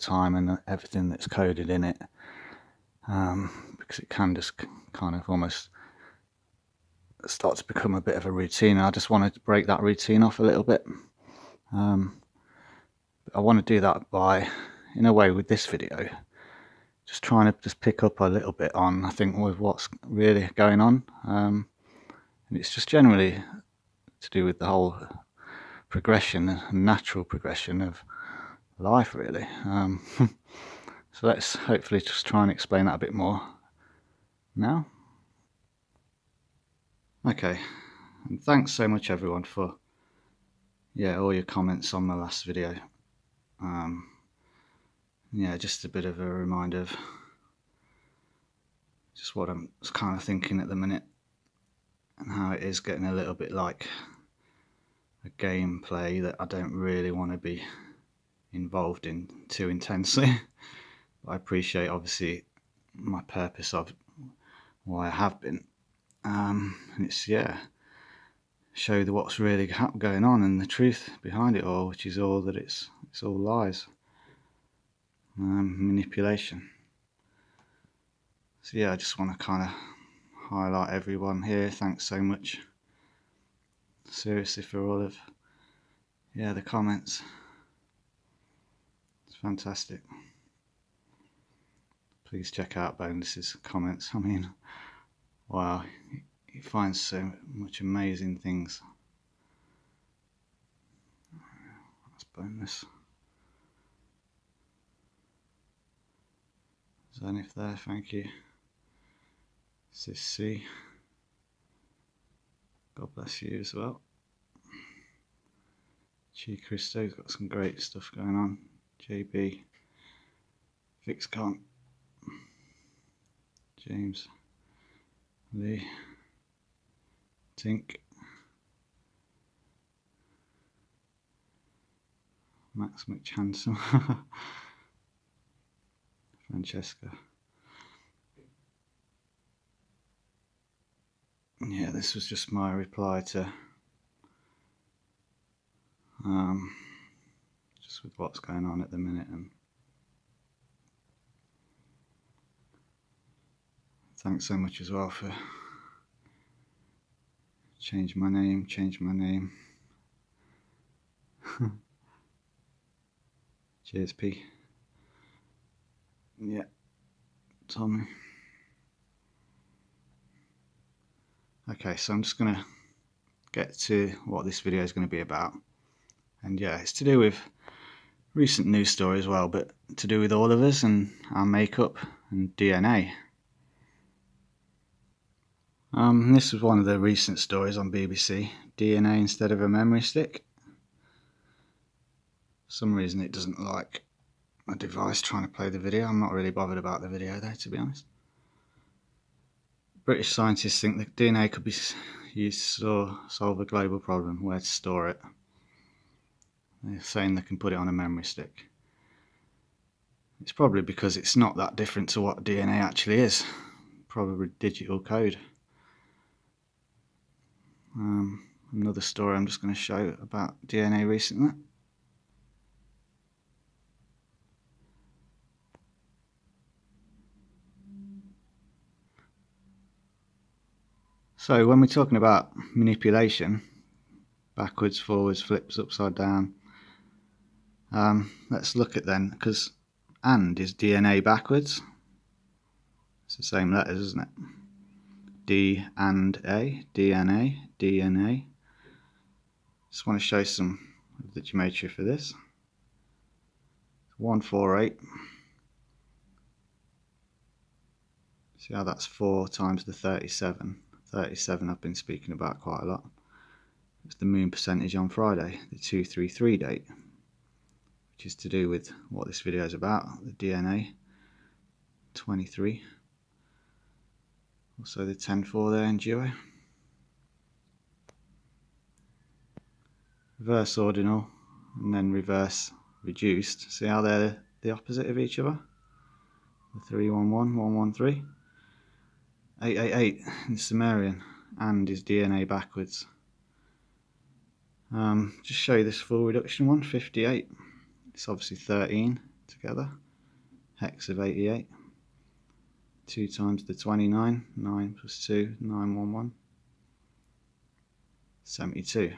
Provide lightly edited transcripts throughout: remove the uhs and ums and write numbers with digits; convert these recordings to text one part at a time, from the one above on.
time and everything that's coded in it, because it can just kind of almost start to become a bit of a routine. I just wanted to break that routine off a little bit. I want to do that by, in a way, with this video, just trying to just pick up a little bit on, I think, with what's really going on. And it's just generally to do with the whole progression, natural progression of life, really. So let's hopefully just try and explain that a bit more now. Okay, and thanks so much everyone for all your comments on my last video. Yeah, just a bit of a reminder of just what I'm kind of thinking at the minute, and how it is getting a little bit like a gameplay that I don't really want to be involved in too intensely. But I appreciate, obviously, my purpose of why I have been, and it's show what's really going on and the truth behind it all, which is all that it's all lies, manipulation. So yeah, I just want to kind of highlight everyone here. Thanks so much, seriously, for all of the comments. It's fantastic. Please check out Bonus's comments. I mean, wow, he finds so much amazing things. That's Bonus. Zenith there, thank you. Sis C, God bless you as well. Chi Christo's got some great stuff going on. JB, Vixcon, James Lee, Tink, Max McChanson, Francesca. Yeah, this was just my reply to just with what's going on at the minute. And thanks so much as well for change my name. Cheers, P. Yeah, Tommy. Okay, so I'm just going to get to what this video is going to be about. And yeah, it's to do with recent news story as well, but to do with all of us and our makeup and DNA. This was one of the recent stories on BBC. DNA instead of a memory stick. For some reason it doesn't like my device trying to play the video. I'm not really bothered about the video though, to be honest. British scientists think that DNA could be used to solve a global problem. Where to store it? They're saying they can put it on a memory stick. It's probably because it's not that different to what DNA actually is. Probably digital code. Another story I'm just going to show about DNA recently. So when we're talking about manipulation, backwards, forwards, flips, upside down, let's look at then, because and is DNA backwards. It's the same letters, isn't it? D and A, DNA, DNA. Just want to show some of the gematria for this. 148. See how that's 4 times the 37. 37 I've been speaking about quite a lot. It's the moon percentage on Friday, the 233 date, which is to do with what this video is about, the DNA. 23. Also the 10-4 there in duo. Reverse ordinal and then reverse reduced. See how they're the opposite of each other? The 311, 113. 888 in Sumerian, and is DNA backwards. Just show you this full reduction one, 58. It's obviously 13. together. Hex of 88. 2 times the 29. 9 plus 2, 911. 72.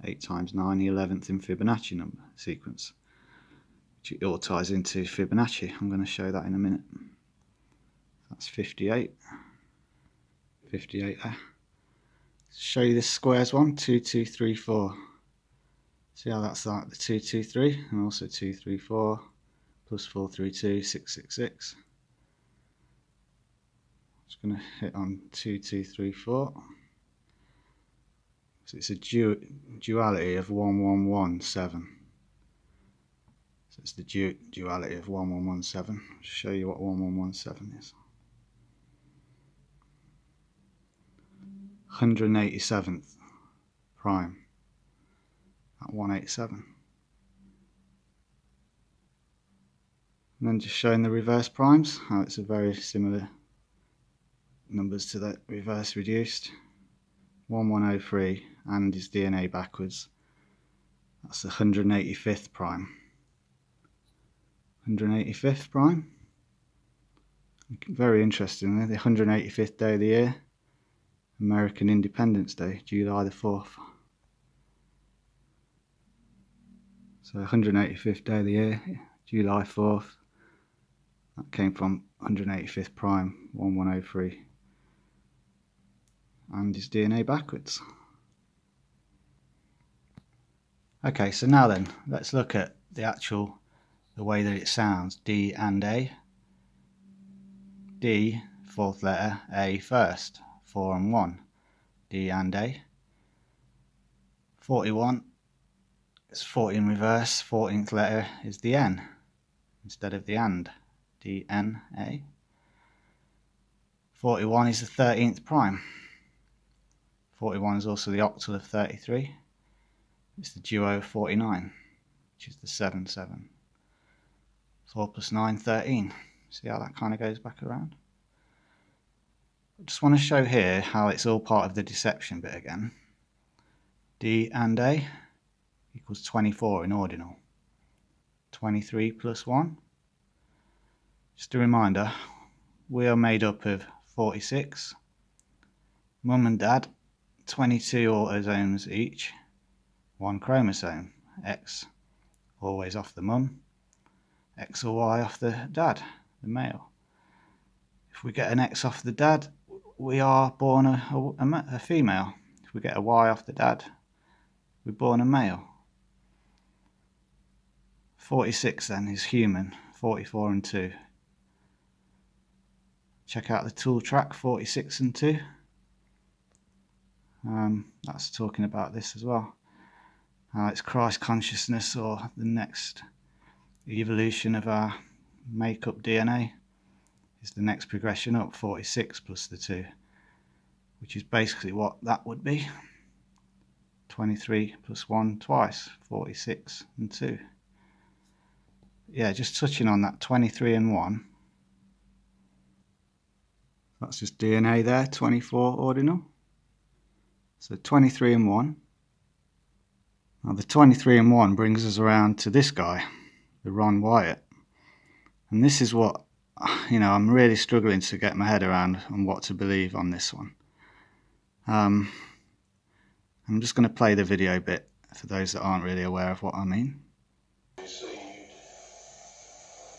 8 times 9, the 11th in Fibonacci number sequence. Which it all ties into Fibonacci. I'm going to show that in a minute. That's 58. 58 there. Show you this squares one, 2, 2, 3, 4. See how that's like the 2, 2, 3, and also 2, 3, 4, plus 4, 3, 2, 6, 6, 6. Just going to hit on 2, 2, 3, 4. So it's a duality of 1, 1, 1, 7. So it's the duality of 1, 1, 1, 7. I'll show you what 1, 1, 1, 7 is. 187th prime at 187. And then just showing the reverse primes, how it's a very similar numbers to that reverse reduced. 1103 and his DNA backwards. That's the 185th prime. 185th prime. Very interestingly, the 185th day of the year, American Independence Day, July the 4th. So 185th day of the year, July 4th. That came from 185th prime, 1103. And his DNA backwards. Okay, so now then, let's look at the way that it sounds. D and A. D, fourth letter, A first. 4 and 1. D and A. 41 is 40 in reverse. 14th letter is the N instead of the and. D, N, A. 41 is the 13th prime. 41 is also the octal of 33. It's the duo of 49, which is the 7, 7. 4 plus 9, 13. See how that kind of goes back around? I just want to show here how it's all part of the deception bit again. D and A equals 24 in ordinal. 23 plus 1. Just a reminder, we are made up of 46. Mum and Dad, 22 autosomes each. 1 chromosome. X always off the mum. X or Y off the dad, the male. If we get an X off the dad, we are born a female. If we get a Y off the dad, we're born a male. 46 then is human, 44 and 2. Check out the tool track 46 and 2. That's talking about this as well. It's Christ consciousness, or the next evolution of our makeup DNA is the next progression up, 46 plus the 2, which is basically what that would be. 23 plus 1 twice, 46 and 2. Yeah, just touching on that 23 and 1. That's just DNA there, 24 ordinal. So 23 and 1. Now the 23 and 1 brings us around to this guy, the Ron Wyatt. And this is what, I'm really struggling to get my head around on what to believe on this one. I'm just going to play the video bit for those that aren't really aware of what I mean. Received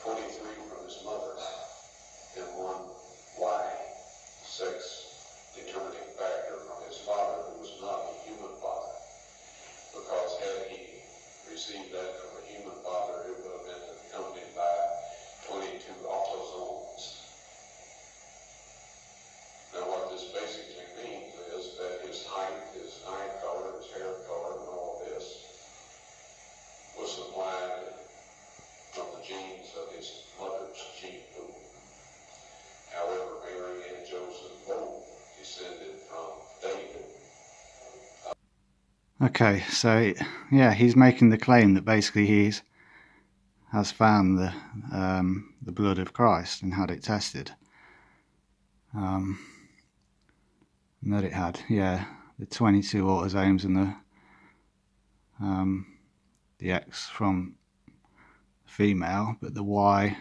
23 from his mother and 1 Y, 6 determining factor from his father, who was not a human father. Because had he received that from a human father, it would have been accompanied by 22 autosomes. Now what this basically means is that his height, his eye color, his hair color, and all this was supplied from the genes of his mother's gene pool. However, Mary and Joseph both descended from David. Okay, so yeah, he's making the claim that basically he has found the blood of Christ and had it tested. And that it had, yeah, the 22 autosomes and the X from female, but the Y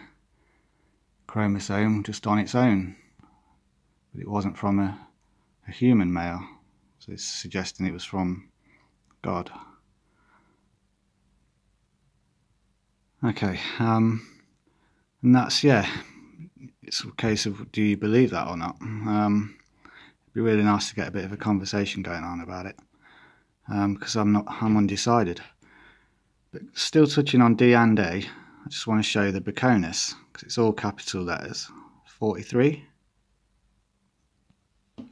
chromosome just on its own. But it wasn't from a human male, so it's suggesting it was from God. Okay, and that's, yeah, it's a case of, do you believe that or not? It'd be really nice to get a bit of a conversation going on about it, because I'm undecided. But still touching on D and A, I just want to show the Baconus, because it's all capital letters. 43.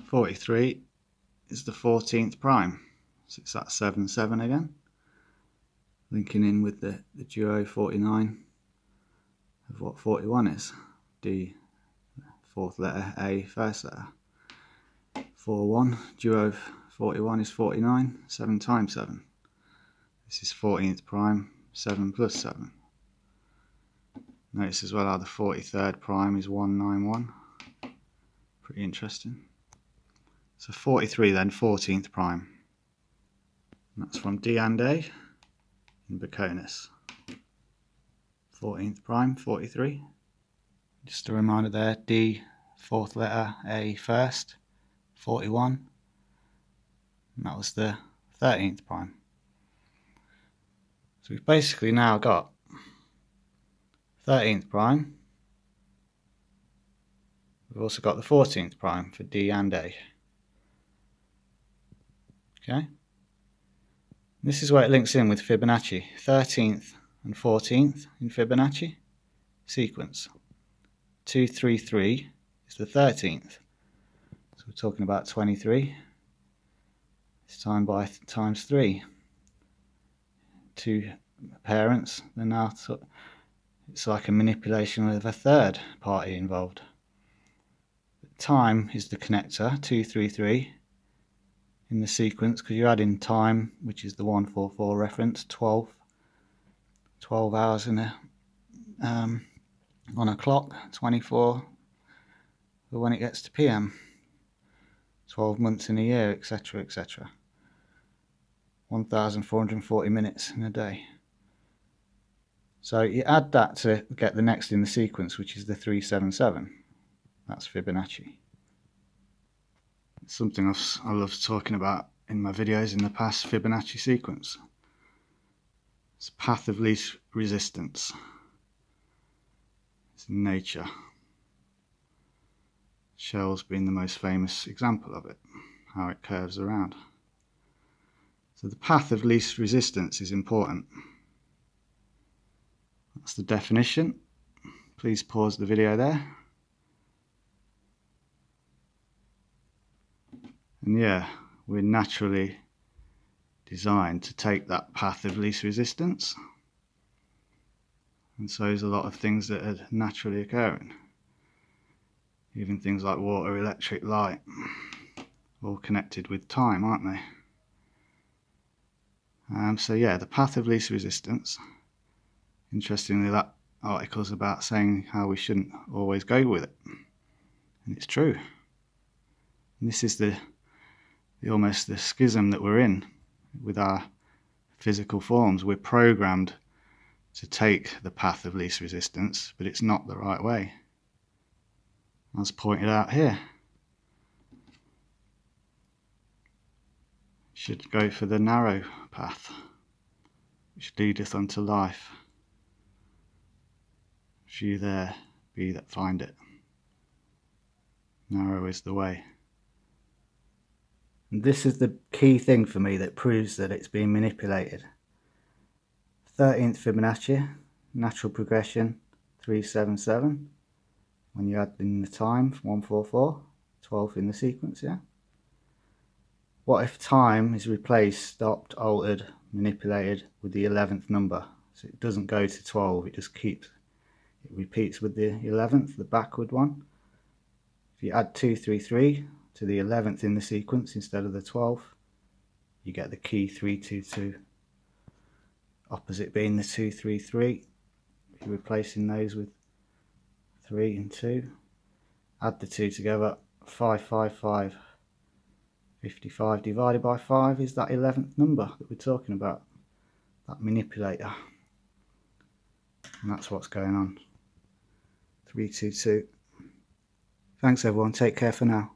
43 is the 14th prime, so it's that 7 7 again, linking in with the duo 49 of what 41 is. D, fourth letter, A, first letter. 4 1, duo of 41 is 49, 7 times 7. This is 14th prime, 7 plus 7. Notice as well how the 43rd prime is 191. Pretty interesting. So 43 then, 14th prime. And that's from D and A in Baconus. 14th prime, 43. Just a reminder there, D, fourth letter, A first, 41. And that was the 13th prime. So we've basically now got 13th prime. We've also got the 14th prime for D and A. Okay. This is where it links in with Fibonacci. 13th and 14th in Fibonacci sequence. 233 is the 13th. So we're talking about 23. It's times by times 3. Two parents, then now it's like a manipulation of a third party involved. Time is the connector, 233 in the sequence, because you add in time, which is the 144 reference, 12 hours in on a clock, 24 for when it gets to PM, 12 months in a year, etc, etc. 1,440 minutes in a day. So you add that to get the next in the sequence, which is the 377. That's Fibonacci. It's something I love talking about in my videos in the past, Fibonacci sequence. It's path of least resistance. It's in nature. Shells being the most famous example of it, how it curves around. So the path of least resistance is important. That's the definition. Please pause the video there. And yeah, we're naturally designed to take that path of least resistance. And so there's a lot of things that are naturally occurring. Even things like water, electric, light, all connected with time, aren't they? So yeah, the path of least resistance. Interestingly, that article's about saying how we shouldn't always go with it. And it's true. And this is the almost the schism that we're in with our physical forms. We're programmed to take the path of least resistance, but it's not the right way, as pointed out here. Should go for the narrow path, which leadeth unto life. Few there be that find it. Narrow is the way. And this is the key thing for me that proves that it's being manipulated. 13th Fibonacci, natural progression, 377. When you add in the time, 144, 12 in the sequence, yeah? What if time is replaced, stopped, altered, manipulated with the 11th number? So it doesn't go to 12, it just keeps, it repeats with the 11th, the backward one. If you add 233 to the 11th in the sequence instead of the 12th, you get the key 322. Opposite being the 233. If you're replacing those with 3 and 2, add the 2 together, 555. 55 divided by 5 is that 11th number that we're talking about, that manipulator. And that's what's going on. 322. Thanks everyone, take care for now.